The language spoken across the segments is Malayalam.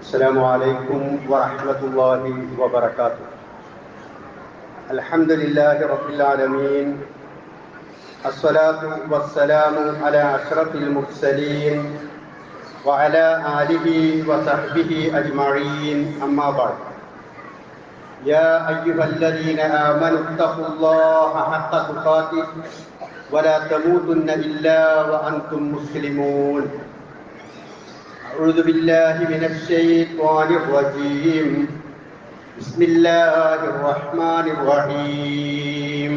السلام عليكم ورحمة الله وبركاته. الحمد لله رب العالمين. الصلاة والسلام على أشرف المرسلين وعلى آله وصحبه أجمعين. أما بعد، يا أيها الذين آمنوا اتقوا الله حق تقاته ولا تموتن إلا وأنتم مسلمون. أعوذ بالله من الشيطان الرجيم. بسم الله الرحمن الرحيم.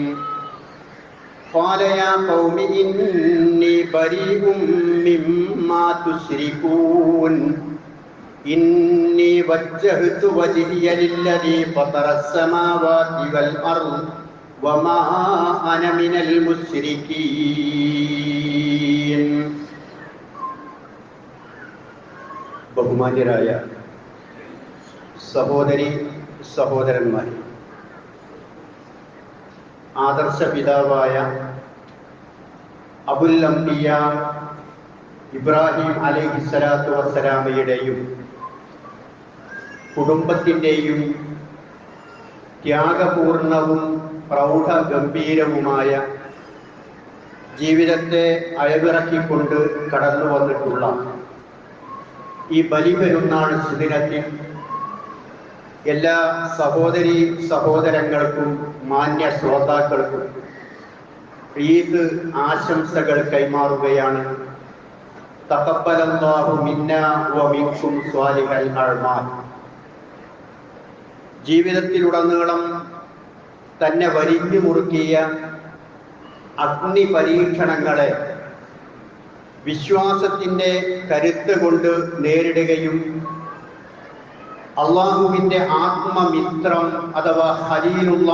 قال يا قوم إني بريء مما تشركون إني وجهت وجهي للذي فطر السماوات والأرض وما أنا من المشركين. ബഹുമാന്യരായ സഹോദരി സഹോദരന്മാരെ, ആദർശ പിതാവായ അബുൽ അംബിയ ഇബ്രാഹിം അലൈഹിസ്സലാത്തു വസ്സലാമയുടെയും കുടുംബത്തിൻ്റെയും ത്യാഗപൂർണവും പ്രൗഢഗംഭീരവുമായ ജീവിതത്തെ അയവിറക്കിക്കൊണ്ട് കടന്നു വന്നിട്ടുള്ള ഈ ബലിപെരുന്നാൾ സുദിനത്തിൽ എല്ലാ സഹോദരി സഹോദരങ്ങൾക്കും മാന്യ ശ്രോതാക്കൾക്കും ഈദ് ആശംസകൾ കൈമാറുകയാണ്. തഖബ്ബലല്ലാഹു മിന്നാ വമിൻകും സ്വാലിഹൽ അഅ്മാൽ. ജീവിതത്തിലുടനീളം തന്നെ വരിഞ്ഞു മുറുക്കിയ അഗ്നി പരീക്ഷണങ്ങളെ വിശ്വാസത്തിൻ്റെ കരുത്ത് കൊണ്ട് നേരിടുകയും അള്ളാഹുവിൻ്റെ ആത്മമിത്രം അഥവാ ഖലീലുള്ള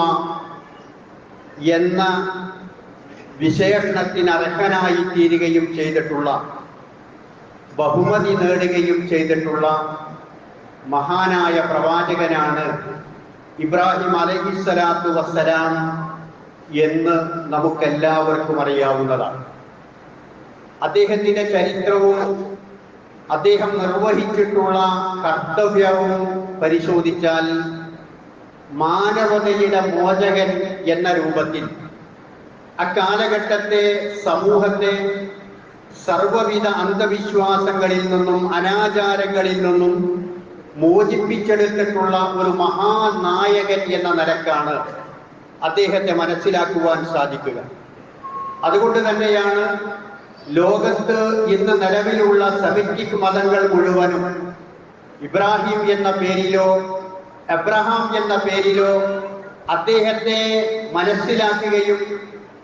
എന്ന വിശേഷണത്തിന് അർഹനായി തീരുകയും ചെയ്തിട്ടുള്ള, ബഹുമതി നേടുകയും ചെയ്തിട്ടുള്ള മഹാനായ പ്രവാചകനാണ് ഇബ്രാഹിം അലൈഹിസ്സലാത്തു വസ്സലാം എന്ന് നമുക്കെല്ലാവർക്കും അറിയാവുന്നതാണ്. അദ്ദേഹത്തിൻ്റെ ചരിത്രവും അദ്ദേഹം നിർവഹിച്ചിട്ടുള്ള കർത്തവ്യവും പരിശോധിച്ചാൽ മാനവതയുടെ മോചകൻ എന്ന രൂപത്തിൽ അക്കാലഘട്ടത്തെ സമൂഹത്തെ സർവവിധ അന്ധവിശ്വാസങ്ങളിൽ നിന്നും അനാചാരങ്ങളിൽ നിന്നും മോചിപ്പിച്ചെടുത്തിട്ടുള്ള ഒരു മഹാനായകൻ എന്ന നിലക്കാണ് അദ്ദേഹത്തെ മനസ്സിലാക്കുവാൻ സാധിക്കുക. അതുകൊണ്ട് തന്നെയാണ് ലോകത്ത് ഇന്ന് നിലവിലുള്ള സെമിറ്റിക് മതങ്ങൾ മുഴുവനും ഇബ്രാഹിം എന്ന പേരിലോ എബ്രഹാം എന്ന പേരിലോ അദ്ദേഹത്തെ മനസ്സിലാക്കുകയും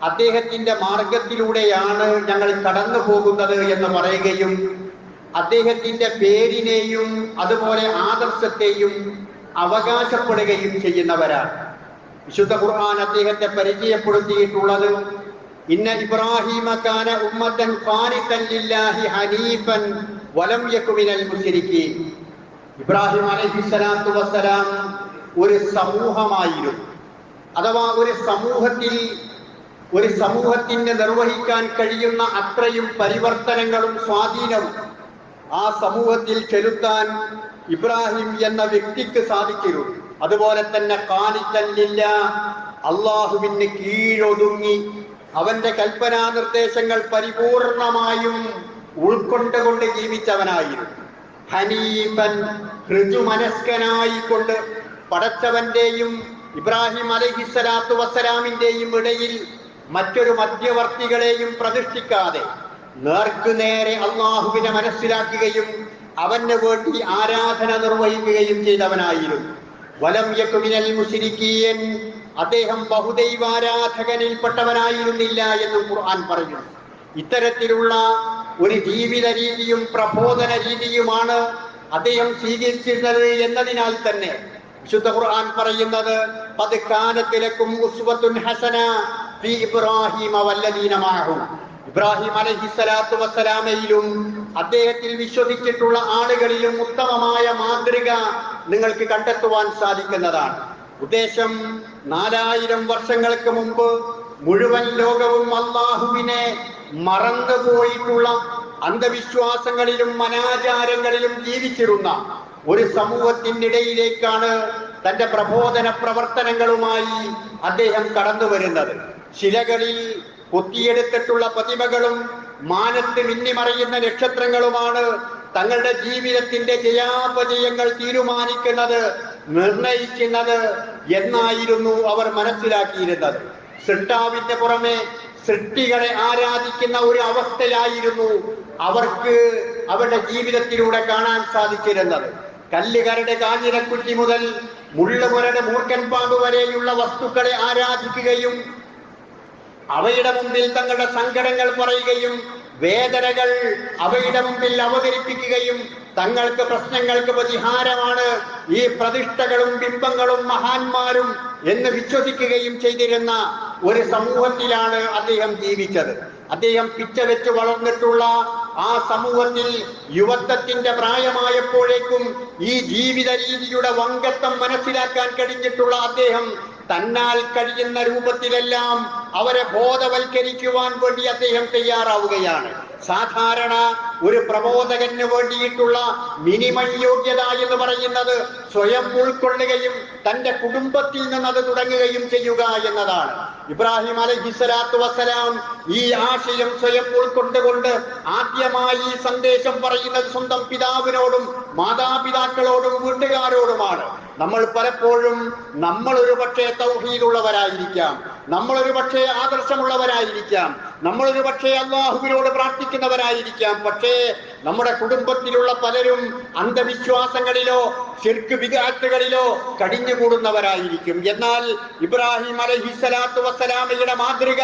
അദ്ദേഹത്തിന്റെ മാർഗത്തിലൂടെയാണ് ഞങ്ങൾ കടന്നു പോകുന്നത് എന്ന് പറയുകയും അദ്ദേഹത്തിന്റെ പേരിനെയും അതുപോലെ ആദർശത്തെയും അവകാശപ്പെടുകയും ചെയ്യുന്നവരാണ്. വിശുദ്ധ ഖുർആൻ അദ്ദേഹത്തെ പരിചയപ്പെടുത്തിയിട്ടുള്ളത് ഇന്ന ഇബ്രാഹിമ കാന ഉമ്മത്തൻ ഖാനിതൻ ലില്ലാഹി ഹനീഫൻ വലം യകു മിനൽ മുശ്രിക്കീൻ. ഇബ്രാഹിം അലൈഹിസ്സലാത്തു വസ്സലാം ഒരു സമൂഹമായിരുന്നു. അഥവാ ഒരു സമൂഹത്തിന് നിർവഹിക്കാൻ കഴിയുന്ന അത്രയും പരിവർത്തനങ്ങളും സ്വാധീനവും ആ സമൂഹത്തിൽ ചെലുത്താൻ ഇബ്രാഹിം എന്ന വ്യക്തിക്ക് സാധിച്ചിരുന്നു. അതുപോലെ തന്നെ ഖാനിതൻ ലില്ലാഹ്, അള്ളാഹുവിന് കീഴൊതുങ്ങി അവന്റെ കൽപ്പനാ നിർദ്ദേശങ്ങൾ പരിപൂർണമായും ഉൾക്കൊണ്ടുകൊണ്ട് ജീവിച്ചവനായിരുന്നു. ഹനീഫൻ, ഋജുമനസ്കനായിക്കൊണ്ട് പടച്ചവന്റെയും ഇബ്രാഹിം അലൈഹിസ്സലാത്തു വസ്സലാമിന്റെയും ഇടയിൽ മറ്റൊരു മധ്യവർത്തികളെയും പ്രതിഷ്ഠിക്കാതെ നേർക്കുനേരെ അള്ളാഹുവിനെ മനസ്സിലാക്കുകയും അവന് വേണ്ടി ആരാധന നിർവഹിക്കുകയും ചെയ്തവനായിരുന്നു. വലം യകു മിനൽ മുശ്രിക്കീൻ, അദ്ദേഹം ബഹുദൈവാരാധകനിൽപ്പെട്ടവനായിരുന്നില്ല എന്നും ഖുർആൻ പറഞ്ഞു. ഇത്തരത്തിലുള്ള ഒരു ജീവിത രീതിയും പ്രബോധന രീതിയുമാണ് അദ്ദേഹം സ്വീകരിച്ചിരുന്നത് എന്നതിനാൽ തന്നെ വിശുദ്ധ ഖുർആൻ പറയുന്നത് ഖദ് കാനത് ലക്കും ഉസ്വത്തുൻ ഹസന ഫീ ഇബ്രാഹീമ വല്ലദീന മഅഹു. ഇബ്രാഹിം അലൈഹിസ്സലാത്തു വസ്സലാമയിലും അദ്ദേഹത്തിൽ വിശ്വസിച്ചിട്ടുള്ള ആളുകളിലും ഉത്തമമായ മാതൃക നിങ്ങൾക്ക് കണ്ടെത്തുവാൻ സാധിക്കുന്നതാണ്. ഉദ്ദേശം 4000 വർഷങ്ങൾക്ക് മുമ്പ് മുഴുവൻ ലോകവും അല്ലാഹുവിനെ മറന്നുപോയിട്ടുള്ള അന്ധവിശ്വാസങ്ങളിലും അനാചാരങ്ങളിലും ജീവിച്ചിരുന്ന ഒരു സമൂഹത്തിനിടയിലേക്കാണ് തന്റെ പ്രബോധന പ്രവർത്തനങ്ങളുമായി അദ്ദേഹം കടന്നു വരുന്നത്. ശിലകളിൽ കൊത്തിയെടുത്തിട്ടുള്ള പ്രതിമകളും മാനത്ത് മിന്നിമറയുന്ന നക്ഷത്രങ്ങളുമാണ് തങ്ങളുടെ ജീവിതത്തിന്റെ ജയാപജയങ്ങൾ തീരുമാനിക്കുന്നത്, നിർണയിക്കുന്നത് എന്നായിരുന്നു അവർ മനസ്സിലാക്കിയിരുന്നത്. സൃഷ്ടാവിന്റെ പുറമെ സൃഷ്ടികളെ ആരാധിക്കുന്ന ഒരു അവസ്ഥയായിരുന്നു അവർക്ക് അവരുടെ ജീവിതത്തിലൂടെ കാണാൻ സാധിച്ചിരുന്നത്. കല്ലുകരുടെ കാഞ്ഞിരക്കുറ്റി മുതൽ മുള്ളുമുരട് മൂർഖൻ പാമ്പ് വരെയുള്ള വസ്തുക്കളെ ആരാധിക്കുകയും അവയുടെ മുമ്പിൽ തങ്ങളുടെ സങ്കടങ്ങൾ പറയുകയും വേദനകൾ അവയുടെ മുമ്പിൽ അവതരിപ്പിക്കുകയും തങ്ങൾക്ക് പ്രശ്നങ്ങൾക്ക് പരിഹാരമാണ് ഈ പ്രതിഷ്ഠകളും ബിംബങ്ങളും മഹാന്മാരും എന്ന് വിശ്വസിക്കുകയും ചെയ്തിരുന്ന ഒരു സമൂഹത്തിലാണ് അദ്ദേഹം ജീവിച്ചത്. അദ്ദേഹം പിച്ച വെച്ച് വളർന്നിട്ടുള്ള ആ സമൂഹത്തിൽ യുവത്വത്തിന്റെ പ്രായമായപ്പോഴേക്കും ഈ ജീവിത രീതിയുടെ വങ്കത്വം മനസ്സിലാക്കാൻ കഴിഞ്ഞിട്ടുള്ള അദ്ദേഹം തന്നാൽ കഴിയുന്ന രൂപത്തിലെല്ലാം അവരെ ബോധവൽക്കരിക്കുവാൻ വേണ്ടി അദ്ദേഹം തയ്യാറാവുകയാണ്. സാധാരണ ഒരു പ്രബോധകന് വേണ്ടിയിട്ടുള്ള മിനിമം യോഗ്യത എന്ന് പറയുന്നത് സ്വയം ഉൾക്കൊള്ളുകയും തന്റെ കുടുംബത്തിൽ നിന്ന് അത് തുടങ്ങുകയും ചെയ്യുക എന്നതാണ്. ഇബ്രാഹിം അലൈഹിസ്സലാത്തു വസ്സലാം ഈ ആശയം സ്വയം ഉൾക്കൊണ്ടുകൊണ്ട് ആദ്യമായി ഈ സന്ദേശം പറയുന്നത് സ്വന്തം പിതാവിനോടും മാതാപിതാക്കളോടും വീട്ടുകാരോടുമാണ്. നമ്മൾ പലപ്പോഴും നമ്മളൊരു പക്ഷേ തൗഹീദുള്ളവരായിരിക്കാം, നമ്മളൊരു പക്ഷേ ആദർശമുള്ളവരായിരിക്കാം, നമ്മളൊരു പക്ഷേ അല്ലാഹുവിനോട് പ്രാർത്ഥിക്കുന്നവരായിരിക്കാം. പക്ഷേ നമ്മുടെ കുടുംബത്തിലുള്ള പലരും അന്ധവിശ്വാസങ്ങളിലോ ശിർക്ക് ബിദ്അത്തുകളിലോ കടിഞ്ഞുകൂടുന്നവരായിരിക്കും. എന്നാൽ ഇബ്രാഹിം അലൈഹിസ്സലാത്തു വസ്സലാമയുടെ മാതൃക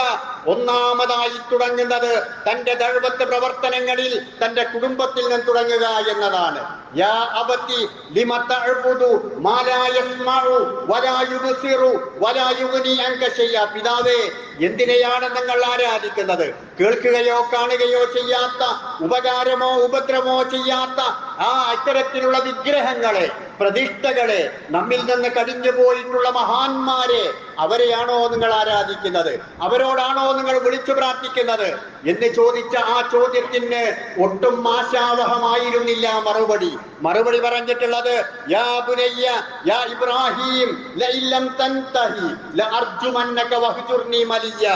ഒന്നാമതായി തുടങ്ങുന്നത് തന്റെ ദഅവത്ത് പ്രവർത്തനങ്ങളിൽ തന്റെ കുടുംബത്തിൽ നിന്ന് തുടങ്ങുക എന്നതാണ്. യാ അബതി ലിമ തഅബുദു മാ ലാ യസ്മഉ വലാ യുബ്സിറു വലാ യുഗ്നി അൻക ശൈഅ. പിതാവേ, എന്തിനെയാണ് നിങ്ങൾ ആരാധിക്കുന്നത്? കേൾക്കുകയോ കാണുകയോ ചെയ്യാത്ത, ഉപകാരമോ ഉപദ്രവമോ ചെയ്യാത്ത ആ ഇത്തരത്തിലുള്ള വിഗ്രഹങ്ങളെ, പ്രതിഷ്ഠകളെ, നമ്മിൽ നിന്ന് കടിഞ്ഞു പോയിട്ടുള്ള മഹാന്മാരെ, അവരെയാണോ നിങ്ങൾ ആരാധിക്കുന്നത്? അവരോടാണോ നിങ്ങൾ വിളിച്ചു പ്രാർത്ഥിക്കുന്നത് എന്ന് ചോദിച്ച ആ ചോദ്യത്തിന് ഒട്ടും ആശാവഹമായിരുന്നില്ല മറുപടി പറഞ്ഞിട്ടുള്ളത് യാ ബുനയ്യ യാ ഇബ്രാഹിം ലഇല്ലം തൻതഹി ലഅർജുമന്നക വഹ്ജുർനി മലിയ.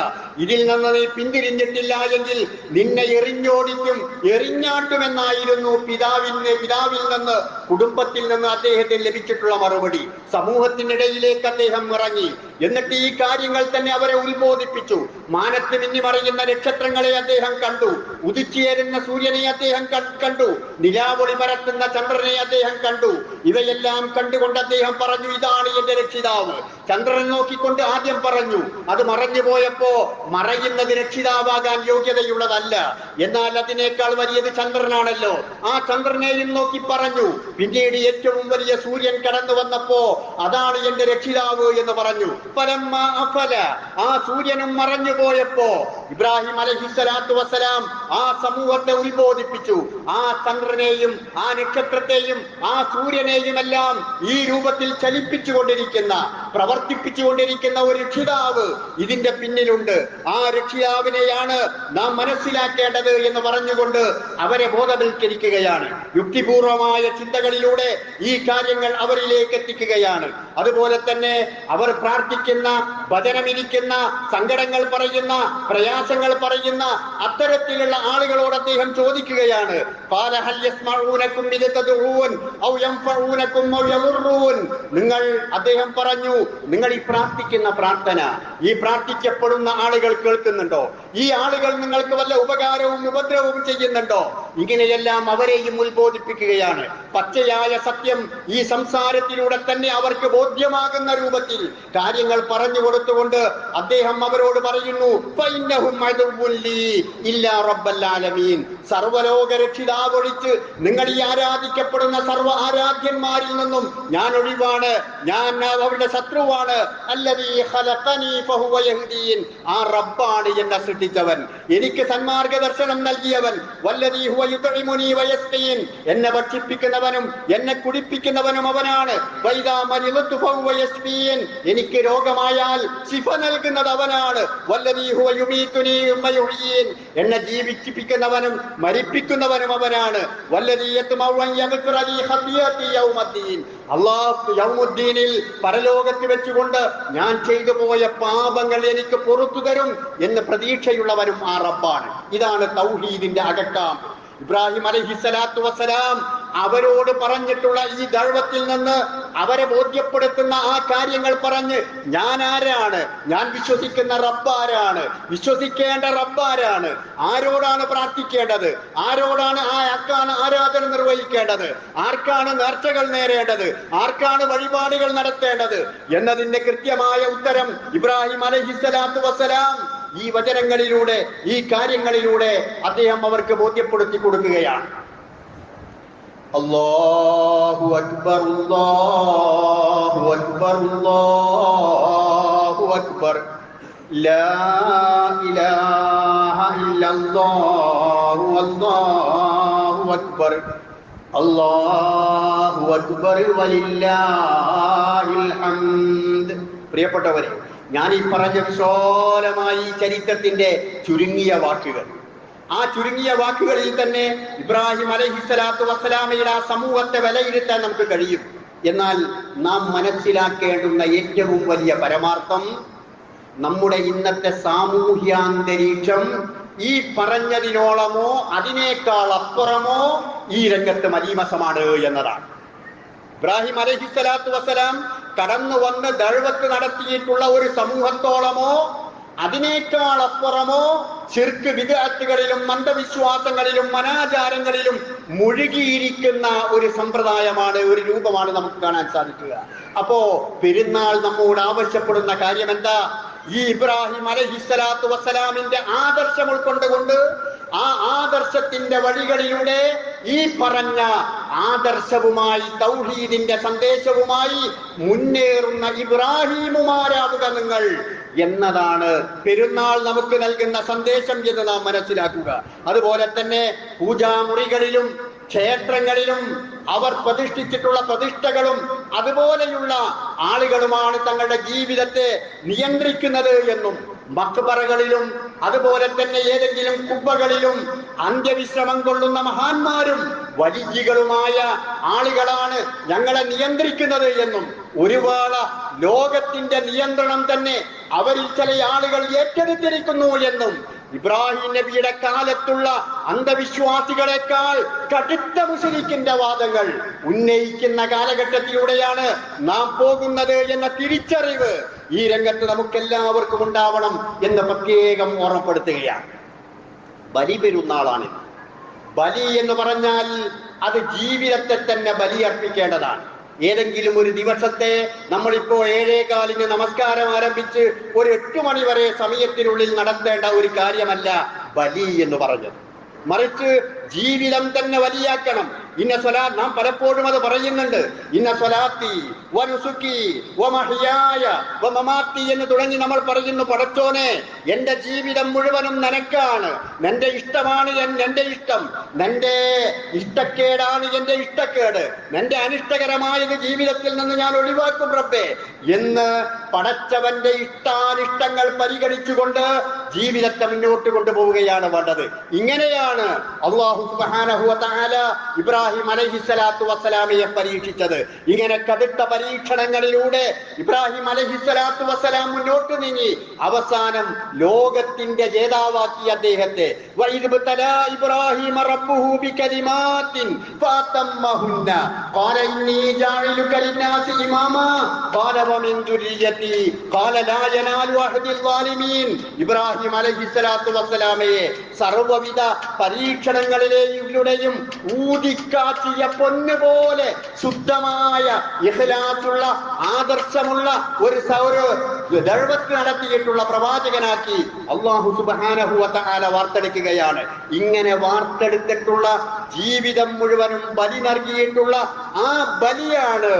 ഇതിൽ നിന്ന് നീ പിന്തിരിഞ്ഞിട്ടില്ല എങ്കിൽ നിന്നെ എറിഞ്ഞോടിക്കും, എറിഞ്ഞാട്ടുമെന്നായിരുന്നു പിതാവിൽ നിന്ന് കുടുംബത്തിൽ നിന്ന് അദ്ദേഹത്തിന് ലഭിച്ചിട്ടുള്ള മറുപടി. സമൂഹത്തിനിടയിലേക്ക് അദ്ദേഹം ഇറങ്ങി. എന്നിട്ട് ഈ കാര്യങ്ങൾ തന്നെ അവരെ ഉത്ബോധിപ്പിച്ചു. മാനത്ത് മിന്നിമറയുന്ന നക്ഷത്രങ്ങളെ അദ്ദേഹം കണ്ടു, ഉദിച്ചുയരുന്ന സൂര്യനെ അദ്ദേഹം കണ്ടു, നിലാവൊളി പരത്തുന്ന ചന്ദ്രനെ അദ്ദേഹം കണ്ടു. ഇവയെല്ലാം കണ്ടുകൊണ്ട് അദ്ദേഹം പറഞ്ഞു, ഇതാണ് എന്റെ രക്ഷിതാവ്. ചന്ദ്രനെ നോക്കിക്കൊണ്ട് ആദ്യം പറഞ്ഞു. അത് മറഞ്ഞു പോയപ്പോ മറയുന്നത് രക്ഷിതാവാകാൻ യോഗ്യതയുള്ളതല്ല, എന്നാൽ അതിനേക്കാൾ വലിയത് ചന്ദ്രനാണല്ലോ. ആ ചന്ദ്രനെയും നോക്കി പറഞ്ഞു. പിന്നീട് ഏറ്റവും വലിയ സൂര്യൻ കടന്നു വന്നപ്പോ അതാണ് എന്റെ രക്ഷിതാവ് എന്ന് പറഞ്ഞു. ഫലമ്മ അഫല, ആ സൂര്യനും മറഞ്ഞു പോയപ്പോ ഇബ്രാഹിം അലൈഹിസ്സലാത്തു വസ്സലാം ആ സമൂഹത്തെ ഉത്ബോധിപ്പിച്ചു. ആ ചന്ദ്രനെയും ആ നക്ഷത്രത്തെയും ആ സൂര്യനെയും എല്ലാം ഈ രൂപത്തിൽ ചലിപ്പിച്ചുകൊണ്ടിരിക്കുന്ന, പ്രവർത്തിപ്പിച്ചുകൊണ്ടിരിക്കുന്ന ഒരു രക്ഷിതാവ് ഇതിന്റെ പിന്നിലുണ്ട്. ആ രക്ഷിതാവിനെയാണ് നാം മനസ്സിലാക്കേണ്ടത് എന്ന് പറഞ്ഞുകൊണ്ട് അവരെ ബോധവൽക്കരിക്കുകയാണ്. യുക്തിപൂർവമായ ചിന്തകളിലൂടെ ഈ കാര്യങ്ങൾ അവരിലേക്ക് എത്തിക്കുകയാണ്. അതുപോലെ തന്നെ അവർ പ്രാർത്ഥിക്കുന്ന, ഭജനമിരിക്കുന്ന, സങ്കടങ്ങൾ പറയുന്ന, പ്രയാസങ്ങൾ പറയുന്ന അത്തരത്തിലുള്ള ആളുകളോട് അദ്ദേഹം ചോദിക്കുകയാണ്. നിങ്ങൾ, അദ്ദേഹം പറഞ്ഞു, നിങ്ങൾ ഈ പ്രാർത്ഥിക്കുന്ന പ്രാർത്ഥന, ഈ പ്രാർത്ഥിക്കപ്പെടുന്ന ആളുകൾ കേൾക്കുന്നുണ്ടോ? ഈ ആളുകൾ നിങ്ങൾക്ക് വല്ല ഉപകാരവും ഉപദ്രവവും ചെയ്യുന്നുണ്ടോ? ഇങ്ങനെയെല്ലാം അവരെയും ഉത്ബോധിപ്പിക്കുകയാണ്. പച്ചയായ സത്യം ഈ സംസാരത്തിലൂടെ തന്നെ അവർക്ക് ബോധ്യമാകുന്ന രൂപത്തിൽ കാര്യങ്ങൾ പറഞ്ഞു കൊടുത്തുകൊണ്ട് അദ്ദേഹം അവരോട് പറയുന്നു, സർവലോക രക്ഷിതാവൊഴിച്ച് നിങ്ങൾ ഈ ആരാധിക്കപ്പെടുന്ന സർവ്വ ആരാധ്യന്മാരിൽ നിന്നും ഞാൻ ഒഴിവാണ്, ഞാൻ അവരുടെ ശത്രുവാണ്. അല്ലദീ ഖലഖനീ ഫഹുവ യഹ്ദീൻ, ആ റബ്ബാണ് എന്നെ സൃഷ്ടിച്ചവൻ, എനിക്ക് സന്മാർഗദർശനം നൽകിയവൻ, വല്ലദീ ഹുവ യുത്ഇമുനി വയസ്ഖീൻ, എന്നെ ഭക്ഷിപ്പിക്കുന്നവനും എന്നെ കുടിപ്പിക്കുന്നവനും അവനാണ്. വൈദാ മരിദതു ഫഹുവ യശ്ഫീൻ, എനിക്ക് രോഗമായാൽ ശിഫ നൽകുന്നത് അവനാണ്. വല്ലദീ ഹുവ യുമീതുനി വ യുഹ്യീൻ, എന്നെ ജീവിപ്പിക്കുന്നവനും മരിപ്പിക്കുന്നവനും അവനാണ്. വല്ലദീ യത്മഉ അൻ യഗ്ഫിറ ലീ ഖതിയതി യൗമദ്ദീൻ, അല്ലാഹു യൗമുദ്ദീനിൽ പരലോകത്ത് വെച്ചുകൊണ്ട് ഞാൻ ചെയ്തു പോയ പാപങ്ങൾ എനിക്ക് പുറത്തു തരും എന്ന് പ്രതീക്ഷയുള്ളവരും ആ റബ്ബാണ്. ഇതാണ് തൗഹീദിന്റെ അകക്കാം. ഇബ്രാഹിം അലൈഹിസ്സലാത്തു വസ്സലാം അവരോട് പറഞ്ഞിട്ടുള്ള ഈ ദഅവത്തിൽ നിന്ന് അവരെ ബോധ്യപ്പെടുത്തുന്ന ആ കാര്യങ്ങൾ പറഞ്ഞ്, ഞാൻ ആരാണ്, ഞാൻ വിശ്വസിക്കുന്ന റബ്ബാരാണ്, വിശ്വസിക്കേണ്ട റബ്ബാരാണ്, ആരോടാണ് പ്രാർത്ഥിക്കേണ്ടത്, ആരോടാണ് ആർക്കാണ് ആരാധന നിർവഹിക്കേണ്ടത്, ആർക്കാണ് നേർച്ചകൾ നേരേണ്ടത്, ആർക്കാണ് വഴിപാടുകൾ നടത്തേണ്ടത് എന്നതിന്റെ കൃത്യമായ ഉത്തരം ഇബ്രാഹിം അലൈഹിസ്സലാത്തു വസ്സലാം ഈ വചനങ്ങളിലൂടെ, ഈ കാര്യങ്ങളിലൂടെ അദ്ദേഹം അവർക്ക് ബോധ്യപ്പെടുത്തി കൊടുക്കുകയാണ്. അല്ലാഹു അക്ബർ, അല്ലാഹു അക്ബർ, അല്ലാഹു അക്ബർ, ലാ ഇലാഹ ഇല്ലല്ലാഹു, അല്ലാഹു അക്ബർ, അല്ലാഹു അക്ബർ വലില്ലാഹിൽ ഹംദ്. പ്രിയപ്പെട്ടവരെ, ഞാൻ ഈ പറഞ്ഞ വിശാലമായി ചരിത്രത്തിന്റെ ചുരുങ്ങിയ വാക്കുകൾ, ആ ചുരുങ്ങിയ വാക്കുകളിൽ തന്നെ ഇബ്രാഹിം അലൈഹിസ്സലാത്തു വസ്സലാമയുടെ ആ സമൂഹത്തെ വിലയിരുത്താൻ നമുക്ക് കഴിയും. എന്നാൽ നാം മനസ്സിലാക്കേണ്ടുന്ന ഏറ്റവും വലിയ പരമാർത്ഥം, നമ്മുടെ ഇന്നത്തെ സാമൂഹ്യാന്തരീക്ഷം ഈ പറഞ്ഞതിനോളമോ അതിനേക്കാൾ അപ്പുറമോ ഈ രംഗത്ത് മലീമസമാണ് എന്നതാണ്. ഇബ്രാഹിം അലൈഹിസ്സലാത്തു വസ്സലാം കടന്നു വന്ന് ദഅവത്ത് നടത്തിയിട്ടുള്ള ഒരു സമൂഹത്തോളമോ അതിനേക്കാൾ അപ്പുറമോ ശിർക്ക് ബിദ്അത്തുകളിലും അന്ധവിശ്വാസങ്ങളിലും അനാചാരങ്ങളിലും മുഴുകിയിരിക്കുന്ന ഒരു സമ്പ്രദായമാണ്, ഒരു രൂപമാണ് നമുക്ക് കാണാൻ സാധിക്കുക. അപ്പോ പെരുന്നാൾ നമ്മോട് ആവശ്യപ്പെടുന്ന കാര്യം എന്താ? ഈ ഇബ്രാഹിം അലൈഹിസ്സലാത്തു വസ്സലാമിന്റെ ആദർശം ഉൾക്കൊണ്ടുകൊണ്ട് ആ ആദർശത്തിന്റെ വഴികളിലൂടെ ഈ പറഞ്ഞ ആദർശവുമായി തൗഹീദിന്റെ സന്ദേശവുമായി മുന്നേറുന്ന ഇബ്രാഹിമുമാരാവുക നിങ്ങൾ എന്നതാണ് പെരുന്നാൾ നമുക്ക് നൽകുന്ന സന്ദേശം എന്ന് നാം മനസ്സിലാക്കുക. അതുപോലെ തന്നെ പൂജാമുറികളിലും ക്ഷേത്രങ്ങളിലും അവർ പ്രതിഷ്ഠിച്ചിട്ടുള്ള പ്രതിഷ്ഠകളും അതുപോലെയുള്ള ആളുകളുമാണ് തങ്ങളുടെ ജീവിതത്തെ നിയന്ത്രിക്കുന്നത് എന്നും, മക്ബറകളിലും അതുപോലെ തന്നെ ഏതെങ്കിലും കുബ്ബകളിലും അന്ത്യവിശ്രമം കൊള്ളുന്ന മഹാന്മാരും വലിയകളുമായ ആളുകളാണ് ഞങ്ങളെ നിയന്ത്രിക്കുന്നത് എന്നും, ഒരുപാട് ലോകത്തിന്റെ നിയന്ത്രണം തന്നെ അവരിൽ ചില ആളുകൾ ഏറ്റെടുത്തിരിക്കുന്നു എന്നും, ഇബ്രാഹിം നബിയുടെ കാലത്തുള്ള അന്ധവിശ്വാസികളെക്കാൾ കടുത്ത മുശ്രിക്കിന്റെ വാദങ്ങൾ ഉന്നയിക്കുന്ന കാലഘട്ടത്തിലൂടെയാണ് നാം പോകുന്നത് എന്ന തിരിച്ചറിവ് ഈ രംഗത്ത് നമുക്കെല്ലാവർക്കും ഉണ്ടാവണം എന്ന് പ്രത്യേകം ഓർമ്മപ്പെടുത്തുകയാണ്. ബലി പെരുന്നാളാണ്. ബലി എന്ന് പറഞ്ഞാൽ അത് ജീവിതത്തെ തന്നെ ബലിയർപ്പിക്കേണ്ടതാണ്. ഏതെങ്കിലും ഒരു ദിവസത്തെ നമ്മളിപ്പോ 7:15 നമസ്കാരം ആരംഭിച്ച് ഒരു 8 മണി വരെ സമയത്തിനുള്ളിൽ നടത്തേണ്ട ഒരു കാര്യമല്ല ബലി എന്ന് പറഞ്ഞത്. മറിച്ച് ജീവിതം തന്നെ വലിയാക്കണം. ഇന്ന സ്വലാത്ത്, നാം പലപ്പോഴും അത് പറയുന്നുണ്ട്, ഇന്ന സ്വലാത്തി വനുസുക്കി വമഹ്യായ വമമാത്തി എന്ന് തുടങ്ങി നമ്മൾ പറയുന്നു, പടച്ചോനെ എന്റെ ജീവിതം മുഴുവനും നിനക്കാണ്, നിന്റെ ഇഷ്ടമാണ് എന്റെ ഇഷ്ടം, നിന്റെ ഇഷ്ടക്കേടാണ് എന്റെ ഇഷ്ടക്കേട്, നിന്റെ അനിഷ്ടകരമായത് ജീവിതത്തിൽ നിന്ന് ഞാൻ ഒഴിവാക്കും റബ്ബേ എന്ന് പടച്ചവന്റെ ഇഷ്ടാനിഷ്ടങ്ങൾ പരിഗണിച്ചുകൊണ്ട് ജീവിതത്തെ മുന്നോട്ട് കൊണ്ടുപോവുകയാണ് വേണ്ടത്. ഇങ്ങനെയാണ് അല്ലാഹു സുബ്ഹാനഹു വ തആല ഇബ്രാഹിം അലൈഹിസ്സലാത്തു വസ്സലാമിയെ പരീക്ഷിച്ചത്. ഇങ്ങനെ കടുത്ത പരീക്ഷണങ്ങളിലൂടെ ഇബ്രാഹിം അലൈഹിസ്സലാത്തു വസ്സലാം മുന്നോട്ട് നീങ്ങി അവസാനം ലോകത്തിന്റെ ജേതാവാക്കി അദ്ദേഹത്തെ. വഇദ് ബതലാ ഇബ്രാഹിമ റബ്ബുഹു ബികലിമാത്തിൻ ഫതമ്മഹുന്ന ഖാല ഇന്നി ജാഇലുക ലിന്നാസി ഇമാമാ ഖാല വമിൻ ദുരിയതി ഖാല ലാ യനാലു അഹദിൽ ളാലിമീൻ. ഇബ്രാഹിം അലൈഹിസ്സലാത്തു വസ്സലാമയെ സർവ്വവിധ പരീക്ഷണങ്ങളിലെയും ഊതിക്കാറ്റിയ പൊന്നുപോലെ ശുദ്ധമായ ഇഖ്ലാസുള്ള ആദർശമുള്ള ഒരു ദഅവത്ത് നടത്തിയിട്ടുള്ള പ്രവാചകനാക്കി അല്ലാഹു സുബ്ഹാനഹു വ തആല വാർത്തെടുക്കുകയാണ്. ഇങ്ങനെ വാർത്തെടുത്തിട്ടുള്ള ജീവിതം മുഴുവനും ബലി നൽകിയിട്ടുള്ള ആ ബലിയാണ്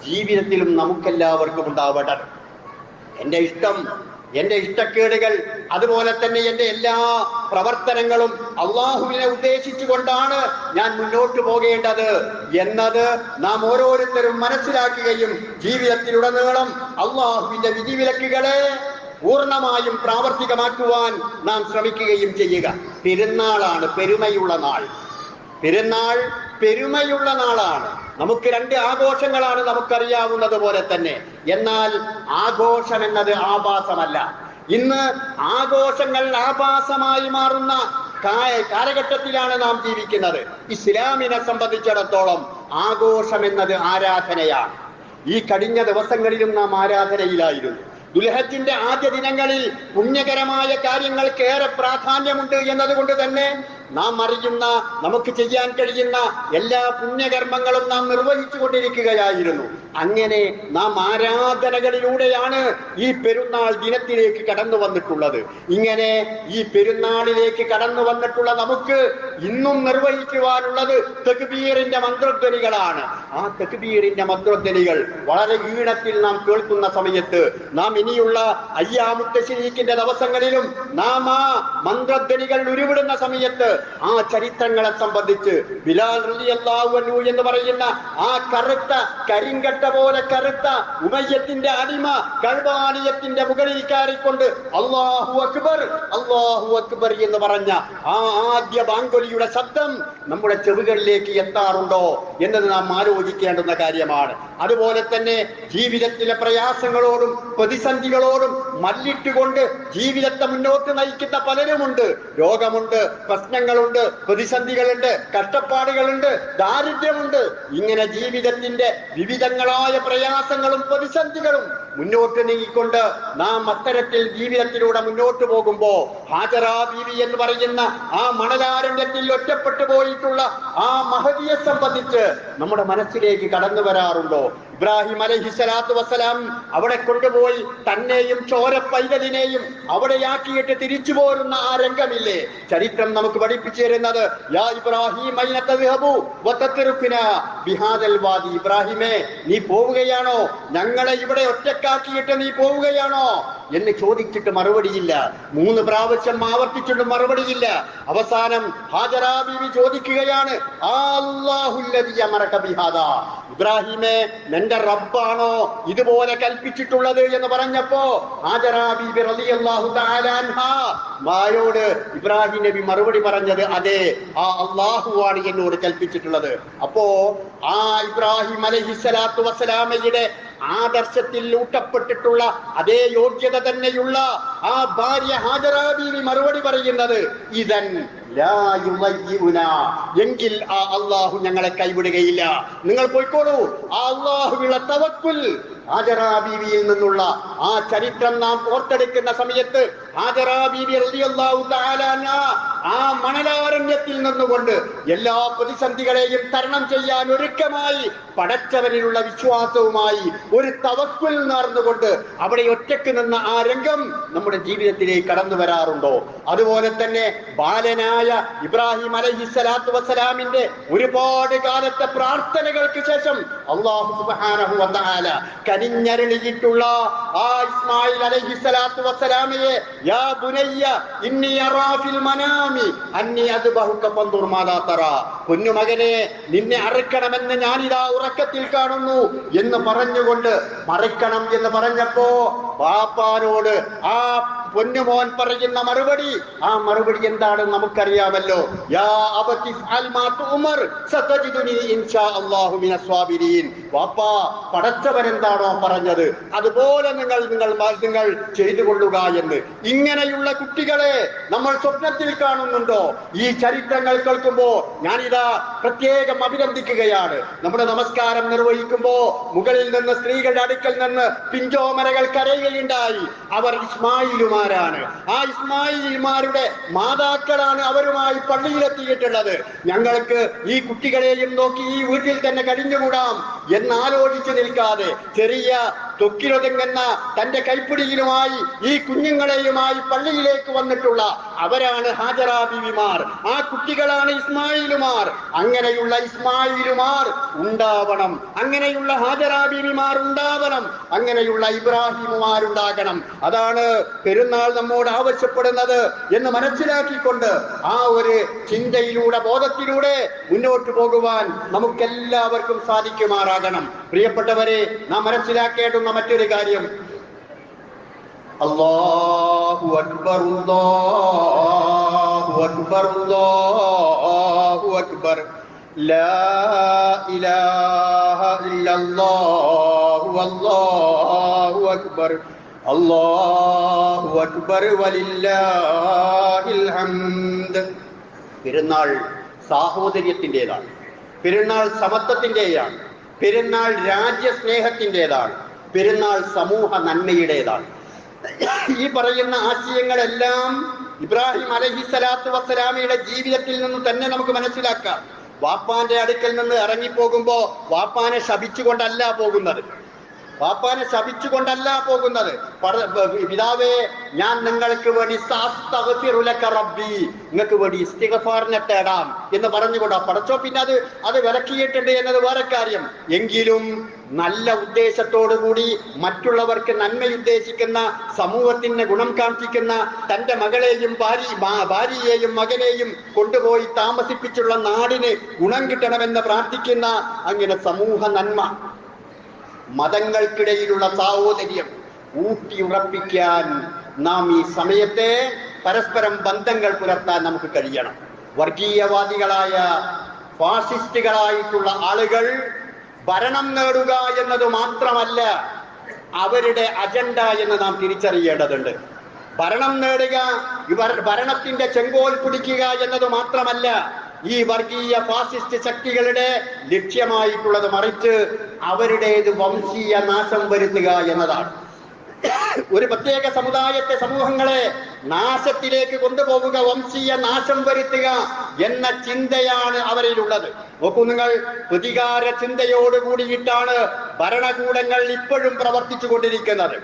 ജീവിതത്തിലും നമുക്കെല്ലാവർക്കും ഉണ്ടാവേണ്ടത്. എന്റെ ഇഷ്ടം എന്റെ ഇഷ്ടക്കേടുകൾ അതുപോലെ തന്നെ എന്റെ എല്ലാ പ്രവർത്തനങ്ങളും അള്ളാഹുവിനെ ഉദ്ദേശിച്ചുകൊണ്ടാണ് ഞാൻ മുന്നോട്ട് പോകേണ്ടത് എന്നത് നാം ഓരോരുത്തരും മനസ്സിലാക്കുകയും ജീവിതത്തിലുടനീളം അള്ളാഹുവിന്റെ വിധിവിലക്കുകളെ പൂർണ്ണമായും പ്രാവർത്തികമാക്കുവാൻ നാം ശ്രമിക്കുകയും ചെയ്യുക. പെരുന്നാളാണ് പെരുമയുള്ള നാൾ. പെരുന്നാൾ പെരുമയുള്ള നാളാണ്. നമുക്ക് 2 ആഘോഷങ്ങളാണ് നമുക്കറിയാവുന്നത് പോലെ തന്നെ. എന്നാൽ ആഘോഷം എന്നത് ആഭാസമല്ല. ഇന്ന് ആഘോഷങ്ങൾ ആഭാസമായി മാറുന്ന കാലഘട്ടത്തിലാണ് നാം ജീവിക്കുന്നത്. ഇസ്ലാമിനെ സംബന്ധിച്ചിടത്തോളം ആഘോഷം എന്നത് ആരാധനയാണ്. ഈ കഴിഞ്ഞ ദിവസങ്ങളിലും നാം ആരാധനയിലായിരുന്നു. ദുൽഹജ്ജിന്റെ ആദ്യ ദിനങ്ങളിൽ പുണ്യകരമായ കാര്യങ്ങൾക്ക് ഏറെ പ്രാധാന്യമുണ്ട് എന്നതുകൊണ്ട് തന്നെ നാം അറിയുന്ന, നമുക്ക് ചെയ്യാൻ കഴിയുന്ന എല്ലാ പുണ്യകർമ്മങ്ങളും നാം നിർവഹിച്ചു കൊണ്ടിരിക്കുകയായിരുന്നു. അങ്ങനെ നാം ആരാധനകളിലൂടെയാണ് ഈ പെരുന്നാൾ ദിനത്തിലേക്ക് കടന്നു വന്നിട്ടുള്ളത്. ഇങ്ങനെ ഈ പെരുന്നാളിലേക്ക് കടന്നു വന്നിട്ടുള്ള നമുക്ക് ഇന്നും നിർവഹിക്കുവാനുള്ളത് തക്ബീറിന്റെ മന്ത്രധ്വനികളാണ്. ആ തക്ബീറിന്റെ മന്ത്രധ്വനികൾ വളരെ ഈണത്തിൽ നാം കേൾക്കുന്ന സമയത്ത്, നാം ഇനിയുള്ള അയ്യാമുത്ത ശരീക്കിന്റെ ദിവസങ്ങളിലും നാം ആ മന്ത്രധ്വനികൾ ഉരുവിടുന്ന സമയത്ത് ആ ചരിത്രങ്ങളെ സംബന്ധിച്ച് ബിലാൽ റളിയല്ലാഹു അൻഹു എന്ന് പറയുന്ന ആ കറുത്ത കരിങ്കട്ട പോലെ കറുത്ത ഉമയ്യത്തിന്റെ അടിമ കഅബാലയത്തിന്റെ മുകളിൽ കയറിക്കൊണ്ട് അല്ലാഹു അക്ബർ അല്ലാഹു അക്ബർ എന്ന് പറഞ്ഞ ആ ആദ്യ ബാങ്കൊലിയുടെ ശബ്ദം നമ്മുടെ ചെവികളിലേക്ക് എത്താറുണ്ടോ എന്നത് നാം ആലോചിക്കേണ്ടുന്ന കാര്യമാണ്. അതുപോലെ തന്നെ ജീവിതത്തിലെ പ്രയാസങ്ങളോടും പ്രതിസന്ധികളോടും മല്ലിട്ടുകൊണ്ട് ജീവിതത്തെ മുന്നോട്ട് നയിക്കുന്ന പലരുമുണ്ട്. രോഗമുണ്ട്, പ്രശ്നങ്ങളുണ്ട്, പ്രതിസന്ധികളുണ്ട്, കഷ്ടപ്പാടുകളുണ്ട്, ദാരിദ്ര്യമുണ്ട്. ഇങ്ങനെ ജീവിതത്തിന്റെ വിവിധങ്ങളായ പ്രയാസങ്ങളും പ്രതിസന്ധികളും മുന്നോട്ട് നീങ്ങിക്കൊണ്ട് നാം അത്തരത്തിൽ ജീവിതത്തിലൂടെ മുന്നോട്ട് പോകുമ്പോ ഹാജറ ബീവി എന്ന് പറയുന്ന ആ മണലാരണ്യത്തിൽ ഒറ്റപ്പെട്ടു പോയിട്ടുള്ള ആ മഹദിയെ സംബന്ധിച്ച് നമ്മുടെ മനസ്സിലേക്ക് കടന്നു വരാറുണ്ടോ? ഇബ്രാഹിം അലൈഹിസ്സലാത്തു വസ്സലാം അവിടെ കൊണ്ടുപോയി തന്നെയും ചോര പൈതലിനെയും അവിടെയാക്കിയിട്ട് തിരിച്ചു പോരുന്ന ആ രംഗമില്ലേ? ചരിത്രം നമുക്ക് പഠിപ്പിച്ചു തരുന്നത്, യാ ഇബ്രാഹിം അയ്ന തദ്ഹബു വതത്റുകുനാ ബിഹാദൽ വാദി. ഇബ്രാഹിമേ, നീ പോവുകയാണോ? ഞങ്ങളെ ഇവിടെ ഒറ്റക്കാക്കിയിട്ട് നീ പോവുകയാണോ എന്ന് ചോദിച്ചിട്ട് മറുപടിയില്ല. 3 പ്രാവശ്യം ആവർത്തിച്ചിട്ട് മറുപടിയില്ല. അവസാനം ഹാജറ ബീവി ചോദിക്കുകയാണ്, അല്ലാഹുല്ലദീ അമറക ബിഹാദാ, ഇബ്രാഹിമേ, നിന്റെ റബ്ബാണോ ഇതുപോലെ കൽപ്പിച്ചിട്ടുള്ളത് എന്ന് പറഞ്ഞപ്പോ ഹാജറ ബീബി റളിയല്ലാഹു തആല അൻഹാ മാരോട് ഇബ്രാഹിം നബി മറുപടി പറഞ്ഞത്, അതെ, ആ അല്ലാഹുവാണ് എന്നോട് കൽപ്പിച്ചിട്ടുള്ളത്. അപ്പോ ആ ഇബ്രാഹിം അലൈഹിസ്സലാത്തു വസ്സലാമയുടെ ആദർശത്തിൽ ഊട്ടപ്പെട്ടിട്ടുള്ള അതേ യോഗ്യത തന്നെയുള്ള ആ ഭാര്യ ഹാജറ ബീവി മറുപടി പറയുന്നത്, ഇദൻ ലാ യുളയ്യുനാ, എങ്കിൽ ആ അല്ലാഹു ഞങ്ങളെ കൈവിടുകയില്ല, നിങ്ങൾ പോയിക്കോളൂ. ആ അല്ലാഹുവിലുള്ള തവക്കുൽ ഹാജറ ബീവിയിൽ നിന്നുള്ള ആ ചരിത്രം നാം ഓർത്തെടുക്കുന്ന സമയത്ത് ഹാജറ ബീവി റളിയല്ലാഹു തആല അൻഹാ ആ മണലാരണ്യത്തിൽ നിന്നുകൊണ്ട് എല്ലാ പ്രതിസന്ധികളെയും തരണം ചെയ്യാൻ ഒരുക്കമായി പടച്ചവനിലുള്ള വിശ്വാസവുമായി ഒരു തവക്കുൽ നേർന്നുകൊണ്ട് അവിടെ ഒറ്റക്ക് നിന്ന ആ രംഗം നമ്മുടെ ജീവിതത്തിലേക്ക് കടന്നു വരാറുണ്ടോ? അതുപോലെ തന്നെ ബാലനായ ഇബ്രാഹിം അലൈഹിസ്സലാത്തു വസ്സലാമിന്റെ ഒരുപാട് കാലത്തെ പ്രാർത്ഥനകൾക്ക് ശേഷം അല്ലാഹു സുബ്ഹാനഹു വ തആല കനിഞ്ഞരുളിയിട്ടുള്ള ആ ഇസ്മായിൽ അലൈഹിസ്സലാത്തു വസ്സലാമിയെ, യാ ബുനയ്യ ഇന്നി അറാ ഫിൽ മനാമി അന്നി അദ്ബഹുക ഫൻദുർ മാദാ തറാ, പൊന്നുമകനെ, നിന്നെ അറുക്കണമെന്ന് ഞാനിതാ ഉറക്കത്തിൽ കാണുന്നു എന്ന് പറഞ്ഞുകൊണ്ട് മറിക്കണം എന്ന് പറഞ്ഞപ്പോ ബാപ്പാനോട് ആ പൊന്നുമോൻ പറയുന്ന മറുപടി, ആ മറുപടി എന്താണെന്ന് നമുക്കറിയാമല്ലോ. യാ അബതി ഫഅൽ മാ തുമർ സതജിദുനി ഇൻഷാ അല്ലാഹു മിനസ് സ്വാബിരീൻ. വാപ്പാ, പടച്ചവൻ എന്താണോ പറഞ്ഞത് അതുപോലെ നിങ്ങൾ ചെയ്തു കൊള്ളുക എന്ന്. ഇങ്ങനെയുള്ള കുട്ടികളെ നമ്മൾ സ്വപ്നത്തിൽ കാണുന്നുണ്ടോ? ഈ ചരിത്രങ്ങൾ കേൾക്കുമ്പോ ഞാനിതാ പ്രത്യേകം അഭിനന്ദിക്കുകയാണ്. നമ്മുടെ നമസ്കാരം നിർവഹിക്കുമ്പോ മുകളിൽ നിന്ന് സ്ത്രീകളുടെ അടുക്കൽ നിന്ന് പിഞ്ചോമരകൾ കരയുകയുണ്ടായി. അവർ ഇസ്മായിലുമാരാണ്. ആ ഇസ്മായിൽമാരുടെ മാതാക്കളാണ് അവരുമായി പള്ളിയിലെത്തിയിട്ടുള്ളത്. ഞങ്ങൾക്ക് ഈ കുട്ടികളെയും നോക്കി ഈ വീട്ടിൽ തന്നെ കഴിഞ്ഞുകൂടാം എന്നാലോചിച്ചു നിൽക്കാതെ ചെറിയ തൊക്കിലൊതുങ്ങുന്ന തന്റെ കൈപ്പിടിയിലുമായി ഈ കുഞ്ഞുങ്ങളെയുമായി പള്ളിയിലേക്ക് വന്നിട്ടുള്ള അവരാണ് ഹാജറ ബീവിമാർ. ആ കുട്ടികളാണ് ഇസ്മായിലുമാർ. അങ്ങനെയുള്ള ഇസ്മായിലുമാർ ഉണ്ടാവണം, അങ്ങനെയുള്ള ഹാജറ ബീവിമാർ ഉണ്ടാവണം. ഉണ്ടാവണം, അങ്ങനെയുള്ള ഇബ്രാഹിമുമാരുണ്ടാകണം. അതാണ് പെരുന്നാൾ നമ്മോട് ആവശ്യപ്പെടുന്നത് എന്ന് മനസ്സിലാക്കിക്കൊണ്ട് ആ ഒരു ചിന്തയിലൂടെ, ബോധത്തിലൂടെ മുന്നോട്ട് പോകുവാൻ നമുക്കെല്ലാവർക്കും സാധിക്കുമാറാകണം. പ്രിയപ്പെട്ടവരെ, നാം മനസ്സിലാക്കേണ്ടുന്ന മറ്റൊരു കാര്യം, അല്ലാഹു അക്ബർ, അല്ലാഹു അക്ബർ, അല്ലാഹു അക്ബർ, ലാ ഇലാഹ ഇല്ലല്ലാഹു, അല്ലാഹു അക്ബർ, അല്ലാഹു അക്ബർ വലില്ലാഹിൽ ഹംദ്. പെരുന്നാൾ സാഹോദര്യത്തിൻ്റെതാണ്, പെരുന്നാൾ സമത്വത്തിൻ്റെയാണ്, പെരുന്നാൾ രാജ്യസ്നേഹത്തിൻ്റെതാണ്, പെരുന്നാൾ സമൂഹ നന്മയുടേതാണ്. ഈ പറയുന്ന ആശയങ്ങളെല്ലാം ഇബ്രാഹിം അലൈഹിസ്സലാത്തു വസ്സലാമയുടെ ജീവിതത്തിൽ നിന്ന് തന്നെ നമുക്ക് മനസ്സിലാക്കാം. വാപ്പാന്റെ അടുക്കൽ നിന്ന് ഇറങ്ങിപ്പോകുമ്പോ വാപ്പാനെ ശപിച്ചുകൊണ്ടല്ല പോകുന്നത്, വാപ്പാനെ ശപിച്ചുകൊണ്ടല്ല പോകുന്നത്. പിതാവേ, ഞാൻ നിങ്ങൾക്ക് വേണ്ടി റബ്ബി, നിങ്ങൾക്ക് വേണ്ടി ഇസ്തിഗ്ഫാറിനെ തേടാം എന്ന് പറഞ്ഞുകൊണ്ടാ പഠിച്ചോ. പിന്നെ അത് വിലക്കിയിട്ടുണ്ട് എന്നത് വേറെ കാര്യം. എങ്കിലും നല്ല ഉദ്ദേശത്തോടുകൂടി മറ്റുള്ളവർക്ക് നന്മയുദ്ദേശിക്കുന്ന, സമൂഹത്തിന് ഗുണം കാണിക്കുന്ന തന്റെ മകളെയും ഭാര്യയെയും മകനെയും കൊണ്ടുപോയി താമസിപ്പിച്ചുള്ള നാടിന് ഗുണം കിട്ടണമെന്ന് പ്രാർത്ഥിക്കുന്ന അങ്ങനെ സമൂഹ നന്മ, മതങ്ങൾക്കിടയിലുള്ള സാഹോദര്യം ഊട്ടിയുറപ്പിക്കാൻ നാം ഈ സമയത്തെ പരസ്പരം ബന്ധങ്ങൾ പുലർത്താൻ നമുക്ക് കഴിയണം. വർഗീയവാദികളായ ഫാസിസ്റ്റുകളായിട്ടുള്ള ആളുകൾ ഭരണം നേടുക എന്നത് മാത്രമല്ല അവരുടെ അജണ്ട എന്ന് നാം തിരിച്ചറിയേണ്ടതുണ്ട്. ഭരണം നേടുക, ഭരണത്തിന്റെ ചെങ്കോൽ പിടിക്കുക എന്നത് മാത്രമല്ല ഈ വർഗീയ ഫാസിസ്റ്റ് ശക്തികളുടെ ലക്ഷ്യമായിട്ടുള്ളത്, മറിച്ച് അവരുടേത് വംശീയ നാശം വരുത്തുക എന്നതാണ്. ഒരു പ്രത്യേക സമൂഹങ്ങളെ നാശത്തിലേക്ക് കൊണ്ടുപോവുക, വംശീയ നാശം വരുത്തുക എന്ന ചിന്തയാണ് അവരിലുള്ളത്. നോക്കൂ നിങ്ങൾ, പ്രതികാര ചിന്തയോട് കൂടിയിട്ടാണ് ഭരണകൂടങ്ങൾ ഇപ്പോഴും പ്രവർത്തിച്ചു കൊണ്ടിരിക്കുന്നത്.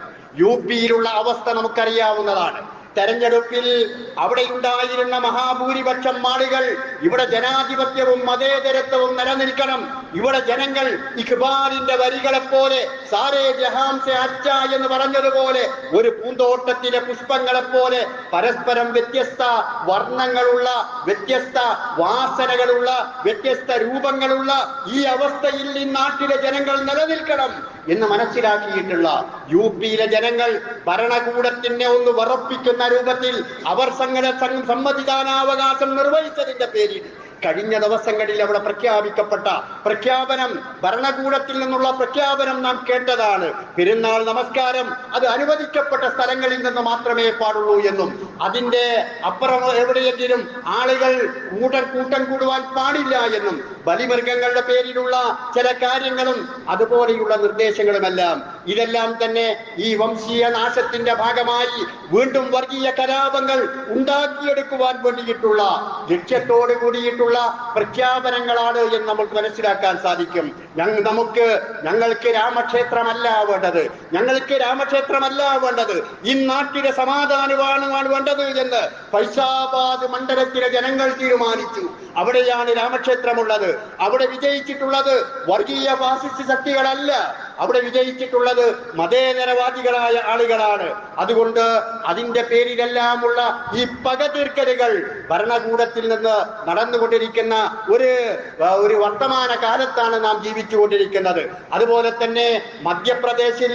UP-യിലുള്ള അവസ്ഥ നമുക്കറിയാവുന്നതാണ്. തെരഞ്ഞെടുപ്പിൽ അവിടെ ഉണ്ടായിരുന്ന മഹാഭൂരിപക്ഷം ആളുകൾ ഇവിടെ ജനാധിപത്യവും മതേതരത്വവും നിലനിൽക്കണം, ഇവിടെ ജനങ്ങൾ ഇഖ്ബാലിന്റെ വരികളെപ്പോലെ സാരേ ജഹാം സെ അച്ഛ എന്ന് പറഞ്ഞതുപോലെ ഒരു പൂന്തോട്ടത്തിലെ പുഷ്പങ്ങളെപ്പോലെ പരസ്പരം വ്യത്യസ്ത വർണ്ണങ്ങളുള്ള, വ്യത്യസ്ത വാസനകളുള്ള, വ്യത്യസ്ത രൂപങ്ങളുള്ള ഈ അവസ്ഥയിൽ ഈ നാട്ടിലെ ജനങ്ങൾ നിലനിൽക്കണം എന്ന് മനസ്സിലാക്കിയിട്ടുള്ള UP-യിലെ ജനങ്ങൾ ഭരണകൂടത്തിനെ ഒന്ന് വറപ്പിക്കുന്ന രൂപത്തിൽ അവർ സമ്മതിദാനാവകാശം നിർവഹിച്ചതിന്റെ പേരിൽ കഴിഞ്ഞ ദിവസങ്ങളിൽ അവിടെ പ്രഖ്യാപിക്കപ്പെട്ട പ്രഖ്യാപനം, ഭരണകൂടത്തിൽ നിന്നുള്ള പ്രഖ്യാപനം നാം കേട്ടതാണ്. പെരുന്നാൾ നമസ്കാരം അത് അനുവദിക്കപ്പെട്ട സ്ഥലങ്ങളിൽ നിന്ന് മാത്രമേ പാടുള്ളൂ എന്നും അതിന്റെ അപ്പുറം എവിടെയെങ്കിലും ആളുകൾ കൂട്ടം കൂടുവാൻ പാടില്ല എന്നും ബലിമൃഗങ്ങളുടെ പേരിലുള്ള ചില കാര്യങ്ങളും അതുപോലെയുള്ള നിർദ്ദേശങ്ങളുമെല്ലാം, ഇതെല്ലാം തന്നെ ഈ വംശീയ നാശത്തിന്റെ ഭാഗമായി വീണ്ടും വർഗീയ കലാപങ്ങൾ ഉണ്ടാക്കിയെടുക്കുവാൻ വേണ്ടിയിട്ടുള്ള ലക്ഷ്യത്തോട് കൂടിയിട്ടുള്ള പ്രഖ്യാപനങ്ങളാണ് എന്ന് നമുക്ക് മനസ്സിലാക്കാൻ സാധിക്കും. ഞങ്ങൾക്ക് രാമക്ഷേത്രമല്ല വേണ്ടത്, ഞങ്ങൾക്ക് രാമക്ഷേത്രമല്ല വേണ്ടത്, ഈ നാട്ടിലെ സമാധാനമാണ് വേണ്ടത് എന്ന് ഫൈസാബാദ് മണ്ഡലത്തിലെ ജനങ്ങൾ തീരുമാനിച്ചു. അവിടെയാണ് രാമക്ഷേത്രമുള്ളത്. അവിടെ വിജയിച്ചിട്ടുള്ളത് വർഗീയ ഫാസിസ്റ്റ് ശക്തികളല്ല, അവിടെ വിജയിച്ചിട്ടുള്ളത് മതേതരവാദികളായ ആളുകളാണ്. അതുകൊണ്ട് അതിന്റെ പേരിലെല്ലാമുള്ള ഈ പക തീർക്കലുകൾ ഭരണകൂടത്തിൽ നിന്ന് നടന്നുകൊണ്ടിരിക്കുന്ന ഒരു വർത്തമാന കാലത്താണ് നാം ജീവിച്ചുകൊണ്ടിരിക്കുന്നത്. അതുപോലെ തന്നെ മധ്യപ്രദേശിൽ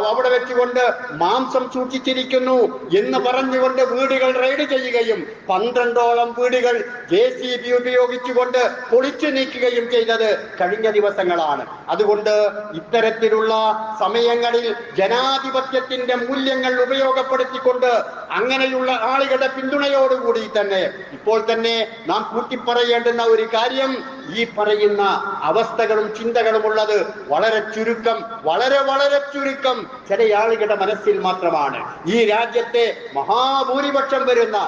അവിടെ വെച്ചുകൊണ്ട് മാംസം സൂക്ഷിച്ചിരിക്കുന്നു എന്ന് പറഞ്ഞുകൊണ്ട് വീടുകൾ റെയ്ഡ് ചെയ്യുകയും 12ഓളം വീടുകൾ JCB ഉപയോഗിച്ചുകൊണ്ട് പൊളിച്ചു നീക്കുകയും ചെയ്തത് കഴിഞ്ഞ ദിവസങ്ങളാണ്. അതുകൊണ്ട് ഇത്തരത്തിലുള്ള സമയങ്ങളിൽ ജനാധിപത്യത്തിന്റെ മൂല്യങ്ങൾ ഉപയോഗപ്പെടുത്തിക്കൊണ്ട് അങ്ങനെയുള്ള ആളുകളുടെ പിന്തുണയോടുകൂടി തന്നെ ഇപ്പോൾ തന്നെ നാം കൂട്ടിപ്പറയേണ്ടുന്ന ഒരു കാര്യം, ഈ പറയുന്ന അവസ്ഥകളും ചിന്തകളും ഉള്ളത് വളരെ ചുരുക്കം, വളരെ ചുരുക്കം ചില ആളുകളുടെ മനസ്സിൽ മാത്രമാണ്. ഈ രാജ്യത്തെ മഹാഭൂരിപക്ഷം വരുന്ന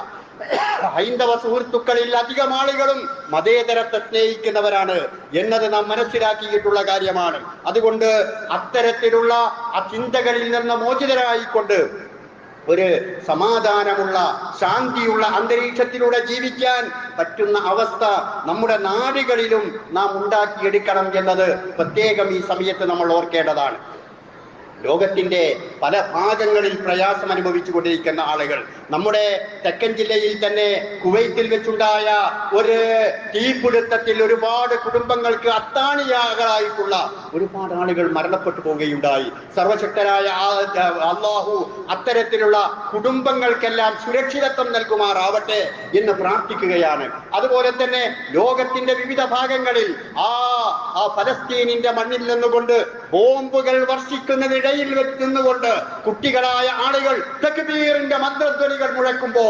ഹൈന്ദവ സുഹൃത്തുക്കളിൽ അധികം ആളുകളും മതേതരത്തെ സ്നേഹിക്കുന്നവരാണ് എന്നത് നാം മനസ്സിലാക്കിയിട്ടുള്ള കാര്യമാണ്. അതുകൊണ്ട് അത്തരത്തിലുള്ള ആ ചിന്തകളിൽ നിന്ന് മോചിതരായിക്കൊണ്ട് ഒരു സമാധാനമുള്ള, ശാന്തിയുള്ള അന്തരീക്ഷത്തിലൂടെ ജീവിക്കാൻ പറ്റുന്ന അവസ്ഥ നമ്മുടെ നാടുകളിലും നാം ഉണ്ടാക്കിയെടുക്കണം എന്നത് പ്രത്യേകം ഈ സമയത്ത് നമ്മൾ ഓർക്കേണ്ടതാണ്. ലോകത്തിന്റെ പല ഭാഗങ്ങളിൽ പ്രയാസം അനുഭവിച്ചു കൊണ്ടിരിക്കുന്ന ആളുകൾ. നമ്മുടെ തെക്കൻ ജില്ലയിൽ തന്നെ കുവൈത്തിൽ വെച്ചുണ്ടായ ഒരു തീപിടുത്തത്തിൽ ഒരുപാട് കുടുംബങ്ങൾക്ക് അത്താണിയാകളായിട്ടുള്ള ഒരുപാട് ആളുകൾ മരണപ്പെട്ടു പോവുകയുണ്ടായി. സർവശക്തരായ അല്ലാഹു അത്തരത്തിലുള്ള കുടുംബങ്ങൾക്കെല്ലാം സുരക്ഷിതത്വം നൽകുമാറാവട്ടെ എന്ന് പ്രാർത്ഥിക്കുകയാണ്. അതുപോലെ തന്നെ ലോകത്തിന്റെ വിവിധ ഭാഗങ്ങളിൽ ആ ഫലസ്തീനിന്റെ മണ്ണിൽ നിന്നുകൊണ്ട് ബോംബുകൾ വർഷിക്കുന്നതിനിടയിൽ നിന്നുകൊണ്ട് കുട്ടികളായ ആളുകൾ തക്ബീറിന്റെ മന്ത്രധ്വനികൾ മുഴക്കുമ്പോ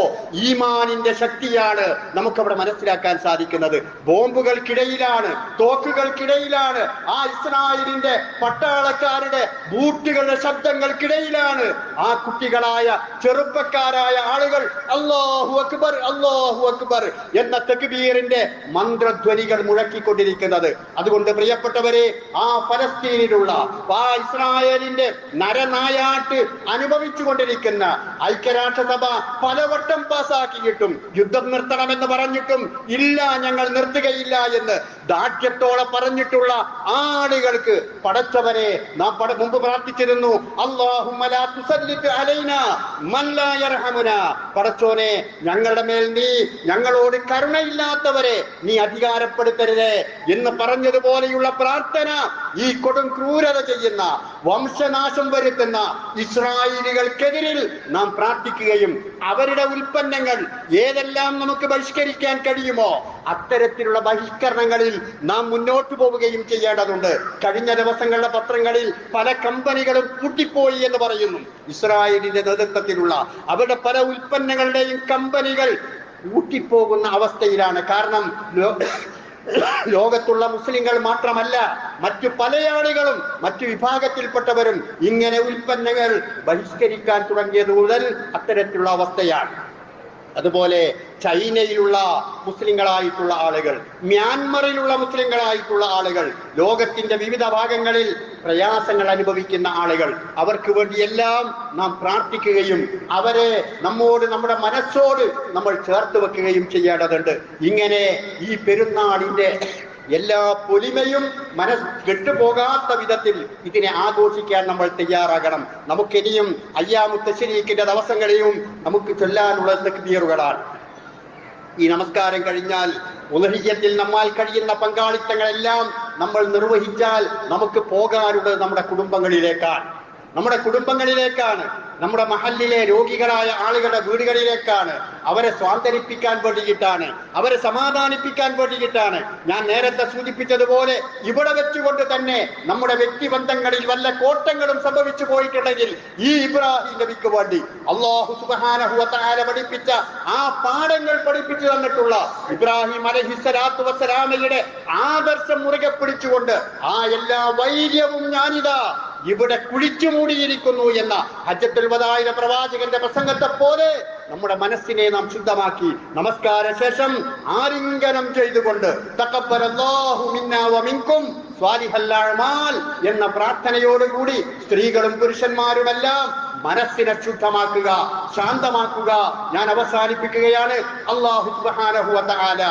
ഈമാനിന്റെ ശക്തിയാണ് നമുക്കവിടെ മനസ്സിലാക്കാൻ സാധിക്കുന്നത്. ബോംബുകൾക്കിടയിലാണ്, തോക്കുകൾക്കിടയിലാണ്, ആ ഇസ്രായേലിന്റെ പട്ടാളക്കാരുടെ ബൂട്ടുകളുടെ ശബ്ദങ്ങൾക്കിടയിലാണ് ആ കുട്ടികളായ ചെറുപ്പക്കാരായ ആളുകൾ അല്ലാഹു അക്ബർ അല്ലാഹു അക്ബർ എന്ന തക്ബീറിന്റെ മന്ത്രധ്വനികൾ മുഴക്കിക്കൊണ്ടിരിക്കുന്നത്. അതുകൊണ്ട് പ്രിയപ്പെട്ടവരെ, ആ ഫലസ്തീനിലുള്ള ആ ഇസ്രായേലിന്റെ നരനായാട്ട് അനുഭവിച്ചു കൊണ്ടിരിക്കുന്ന ഐക്യരാഷ്ട്രസഭ പലവട്ടം പാസാക്കിയിട്ടും യുദ്ധം നിർത്തണമെന്ന് പറഞ്ഞിട്ടും ഇല്ല, ഞങ്ങൾ നിർത്തുകയില്ല എന്ന് ദാർഢ്യത്തോടെ പറഞ്ഞിട്ടുള്ള ആളുകൾക്ക് പടച്ചവനെ നാം മുമ്പ് പ്രാർത്ഥിച്ചിരുന്നു, അല്ലാഹുമ്മ ലാ തുസല്ലിത് അലൈനാ മൻ ലാ യർഹമുനാ, പടച്ചോനെ ഞങ്ങളുടെ മേൽ നീ ഞങ്ങളോട് കരുണയില്ലാത്തവരെ നീ അധികാരപ്പെടുത്തരുതേ എന്ന് പറഞ്ഞതുപോലെയുള്ള പ്രാർത്ഥന ഈ കൊടും ക്രൂരത ചെയ്യുന്ന, വംശനാശം വരുത്തുന്ന ഇസ്രായേലികൾക്കെതിരിൽ നാം പ്രാർത്ഥിക്കുകയും അവരുടെ ഉൽപ്പന്നങ്ങൾ ഏതെല്ലാം നമുക്ക് ബഹിഷ്കരിക്കാൻ കഴിയുമോ അത്തരത്തിലുള്ള ബഹിഷ്കരണങ്ങളിൽ നാം മുന്നോട്ട് പോവുകയും ചെയ്യേണ്ടതുണ്ട്. കഴിഞ്ഞ ദിവസങ്ങളിലെ പത്രങ്ങളിൽ പല കമ്പനികളും പൂട്ടിപ്പോയി എന്ന് പറയുന്നു. ഇസ്രായേലിന്റെ നേതൃത്വത്തിലുള്ള അവരുടെ പല ഉൽപ്പന്നങ്ങളുടെയും കമ്പനികൾ പൂട്ടിപ്പോകുന്ന അവസ്ഥയിലാണ്. കാരണം ലോകത്തുള്ള മുസ്ലിങ്ങൾ മാത്രമല്ല, മറ്റു പല ആളുകളും മറ്റു വിഭാഗത്തിൽപ്പെട്ടവരും ഇങ്ങനെ ഉൽപ്പന്നങ്ങൾ ബഹിഷ്കരിക്കാൻ തുടങ്ങിയത് മുതൽ അത്തരത്തിലുള്ള അവസ്ഥയാണ്. അതുപോലെ ചൈനയിലുള്ള മുസ്ലിങ്ങളായിട്ടുള്ള ആളുകൾ, മ്യാൻമറിലുള്ള മുസ്ലിങ്ങളായിട്ടുള്ള ആളുകൾ, ലോകത്തിന്റെ വിവിധ ഭാഗങ്ങളിൽ പ്രയാസങ്ങൾ അനുഭവിക്കുന്ന ആളുകൾ, അവർക്ക് വേണ്ടിയെല്ലാം നാം പ്രാർത്ഥിക്കുകയും അവരെ നമ്മുടെ മനസ്സോട് നമ്മൾ ചേർത്ത് വെക്കുകയും ചെയ്യേണ്ടതുണ്ട്. ഇങ്ങനെ ഈ പെരുന്നാളിന്റെ എല്ലാ പൊലിമയും കെട്ടുപോകാത്ത വിധത്തിൽ ഇതിനെ ആഘോഷിക്കാൻ നമ്മൾ തയ്യാറാകണം. നമുക്കിനിയും അയ്യാമു തശ്രീഖിന്റെ ദിവസങ്ങളെയും നമുക്ക് ചൊല്ലാനുള്ള തക്ബീറുകളാണ്. ഈ നമസ്കാരം കഴിഞ്ഞാൽ ഉലഹിയത്തിൽ നമ്മാൽ കഴിയുന്ന പങ്കാളിത്തങ്ങളെല്ലാം നമ്മൾ നിർവഹിച്ചാൽ നമുക്ക് പോകാനുള്ളത് നമ്മുടെ കുടുംബങ്ങളിലേക്കാണ്. നമ്മുടെ മഹല്ലിലെ രോഗികളായ ആളുകളുടെ വീടുകളിലേക്കാണ്. അവരെ സ്വാന്തനിപ്പിക്കാൻ വേണ്ടിയിട്ടാണ്, അവരെ സമാധാനിപ്പിക്കാൻ വേണ്ടിയിട്ടാണ്. ഞാൻ നേരത്തെ സൂചിപ്പിച്ചതുപോലെ ഇവിടെ വെച്ചുകൊണ്ട് തന്നെ നമ്മുടെ വ്യക്തിബന്ധങ്ങളിൽ വല്ല കോട്ടങ്ങളും സംഭവിച്ചു പോയിട്ടുണ്ടെങ്കിൽ ഈ ഇബ്രാഹിം നബിക്ക് വേണ്ടി അല്ലാഹു സുബ്ഹാനഹു വ തആല പഠിപ്പിച്ച ആ പാഠങ്ങൾ പഠിപ്പിച്ചു തന്നിട്ടുള്ള ഇബ്രാഹിം അലൈഹിസ്സലാത്തു വസ്സലാമയുടെ ആദർശം മുറുകെ പിടിച്ചുകൊണ്ട് ആ എല്ലാ വൈര്യവും ഞാനിതാ ഇവിടെ കുഴിച്ചു മൂടിയിരിക്കുന്നു എന്ന ഹജ്ജത്തുൽ വദാഇലെ പ്രവാചകന്റെ പ്രസംഗത്തെ പോലെ നമ്മുടെ മനസ്സിനെ നാം ശുദ്ധമാക്കി നമസ്കാര ശേഷം ആലിംഗനം ചെയ്തുകൊണ്ട് തഖബ്ബലല്ലാഹു മിന്നാ വ മിൻകും സ്വാലിഹൽ അഅ്മാൽ എന്ന പ്രാർത്ഥനയോടുകൂടി സ്ത്രീകളും പുരുഷന്മാരുമെല്ലാം മനസ്സിനെ ശുദ്ധമാക്കുക, ശാന്തമാക്കുക. ഞാൻ അവസാനിപ്പിക്കുകയാണ്. അല്ലാഹു സുബ്ഹാനഹു വ തആല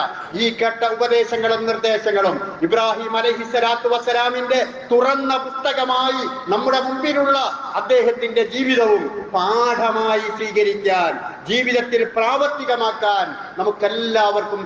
ഈ കേട്ട ഉപദേശങ്ങളും നിർദ്ദേശങ്ങളും ഇബ്രാഹിം അലൈഹിസ്സലാത്തു വസ്സലാമിന്റെ തുറന്ന പുസ്തകമായി നമ്മുടെ മുമ്പിലുള്ള അദ്ദേഹത്തിന്റെ ജീവിതവും പാഠമായി സ്വീകരിക്കാൻ, ജീവിതത്തിൽ പ്രാവർത്തികമാക്കാൻ നമുക്കെല്ലാവർക്കും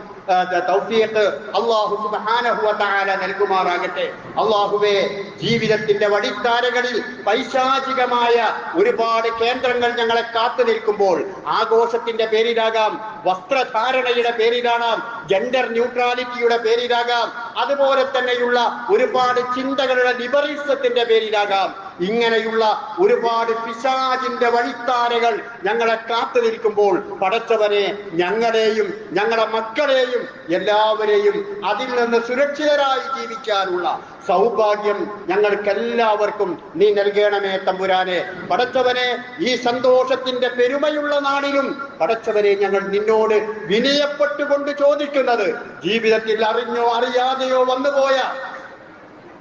തൗഫീഖ് അല്ലാഹു സുബ്ഹാനഹു വ തആല നൽകുമാറാകട്ടെ. അല്ലാഹുവേ, ജീവിതത്തിന്റെ വഴിത്താരകളിൽ പൈശാചികമായ ഒരുപാട് കേന്ദ്രങ്ങൾ ഞങ്ങളെ കാത്തു നിൽക്കുമ്പോൾ ആഘോഷത്തിന്റെ പേരിലാകാം, വസ്ത്രധാരണയുടെ പേരിലാകാം, ജെൻഡർ ന്യൂട്രാലിറ്റിയുടെ പേരിലാകാം, അതുപോലെ തന്നെയുള്ള ഒരുപാട് ചിന്തകളുടെ ലിബറലിസത്തിന്റെ പേരിലാകാം, ഇങ്ങനെയുള്ള ഒരുപാട് പിശാചിന്റെ വഴിത്താരകൾ ഞങ്ങളെ കാത്തു നിൽക്കുമ്പോൾ പടച്ചവനെ, ഞങ്ങളെയും ഞങ്ങളുടെ മക്കളെയും എല്ലാവരെയും അതിൽ നിന്ന് സുരക്ഷിതരായി ജീവിക്കാനുള്ള സൗഭാഗ്യം ഞങ്ങൾക്കെല്ലാവർക്കും നീ നൽകണമേ തമ്പുരാനെ. പടച്ചവനെ, ഈ സന്തോഷത്തിന്റെ പെരുമയുള്ള നാളിലും പടച്ചവനെ ഞങ്ങൾ നിന്നോട് വിനയപ്പെട്ടുകൊണ്ട് ചോദിക്കുന്നത്, ജീവിതത്തിൽ അറിഞ്ഞോ അറിയാതെയോ വന്നുപോയ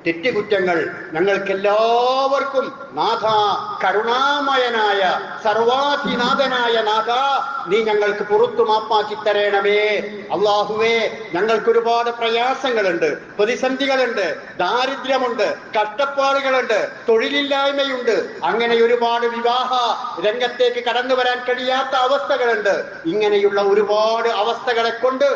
തെറ്റുകുറ്റങ്ങൾ ഞങ്ങൾക്കെല്ലാവർക്കും നാഥ, കരുണാമയനായ സർവാധിനാഥനായ നാഥ, നീ ഞങ്ങൾക്ക് പുറത്തു മാപ്പാക്കി തരണമേ. അള്ളാഹുവേ, ഞങ്ങൾക്ക് ഒരുപാട് പ്രയാസങ്ങളുണ്ട്, പ്രതിസന്ധികളുണ്ട്, ദാരിദ്ര്യമുണ്ട്, കഷ്ടപ്പാടുകളുണ്ട്, തൊഴിലില്ലായ്മയുണ്ട്, അങ്ങനെ ഒരുപാട് വിവാഹ രംഗത്തേക്ക് കടന്നു വരാൻ കഴിയാത്ത അവസ്ഥകളുണ്ട്. ഇങ്ങനെയുള്ള ഒരുപാട് അവസ്ഥകളെ കൊണ്ട്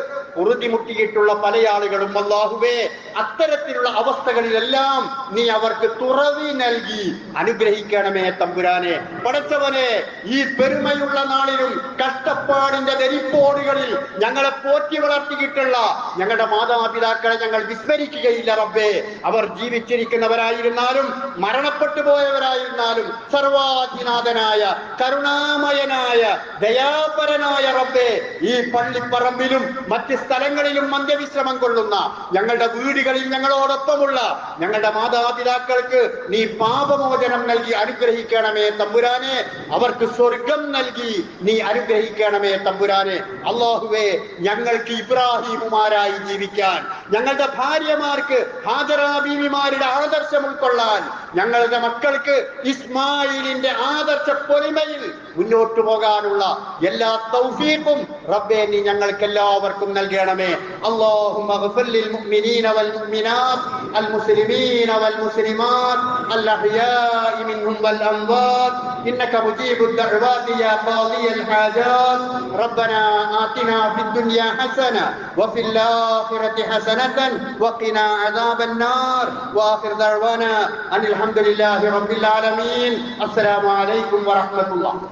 ഉറുതിമുട്ടിയിട്ടുള്ള പല ആളുകളും അല്ലാഹുവേ, അത്തരത്തിലുള്ള അവസ്ഥകളിലെല്ലാം നീ അവർക്ക് തുറവി നൽകി അനുഗ്രഹിക്കണമേ തമ്പുരാനെ. പടച്ചവനെ, ഈ പെരുമയുള്ള നാളിലും കഷ്ടപ്പാടിന്റെ ധരിപ്പോടുകളിൽ ഞങ്ങളെ പോറ്റി വളർത്തിയിട്ടുള്ള ഞങ്ങളുടെ മാതാപിതാക്കളെ ഞങ്ങൾ വിസ്മരിക്കുകയില്ല റബ്ബേ. അവർ ജീവിച്ചിരിക്കുന്നവരായിരുന്നാലും മരണപ്പെട്ടു പോയവരായിരുന്നാലും സർവാധിനാഥനായ കരുണാമയനായ ദയാപരനായ റബ്ബേ, ഈ പള്ളിപ്പറമ്പിലും മറ്റ് സ്ഥലങ്ങളിലും അന്ത്യവിശ്രമം കൊള്ളുന്ന ഞങ്ങളുടെ വീടുകളിൽ ഞങ്ങളോടൊപ്പമുള്ള ഞങ്ങളുടെ മാതാപിതാക്കൾക്ക് നീ പാപമോചനം നൽകി അനുഗ്രഹിക്കണമേ തമ്പുരാനെ. അവർക്ക് സ്വർഗം നൽകി നീ അനുഗ്രഹിക്കണമേ തമ്പുരാനെ. അല്ലാഹുവേ, ഞങ്ങൾക്ക് ഇബ്രാഹിമുമാരായി ജീവിക്കാൻ, ഞങ്ങളുടെ ഭാര്യമാർക്ക് ഹാജറാ ബീവിമാരുടെ ആദർശം ഉൾക്കൊള്ളാൻ, ഞങ്ങളുടെ മക്കൾക്ക് ഇസ്മായിലിന്റെ ആദർശ പൊലിമയിൽ മുന്നോട്ടു പോകാനുള്ള എല്ലാ തൗഫീഖും റബ്ബേ നീ ഞങ്ങൾക്ക് എല്ലാവർക്കും നൽകണമേ. അല്ലാഹുമ്മ ഗ്ഫിർ ലിൽ മുഅ്മിനീന വൽ മുഅ്മിനാത്ത് അൽ മുസ്ലിമീന വൽ മുസ്ലിമാത്ത് അൽ അഹ്യാഇ മിൻഹും വൽ അംവാത് ഇന്നക മുജീബുദ് ദഅവാതി യാ ഖാദിയൽ ഹാജാത്. റബ്ബനാ ആതിനാ ഫിദ് ദുനിയാ ഹസന വഫിൽ ആഖിറതി ഹസനതൻ വഖിനാ അദാബൻ നാർ. വആഖിർ ദഅവാനാ അനിൽ ഹംദുലില്ലാഹി റബ്ബിൽ ആലമീൻ. അസ്സലാമു അലൈക്കും വറഹ്മത്തുള്ളാഹി.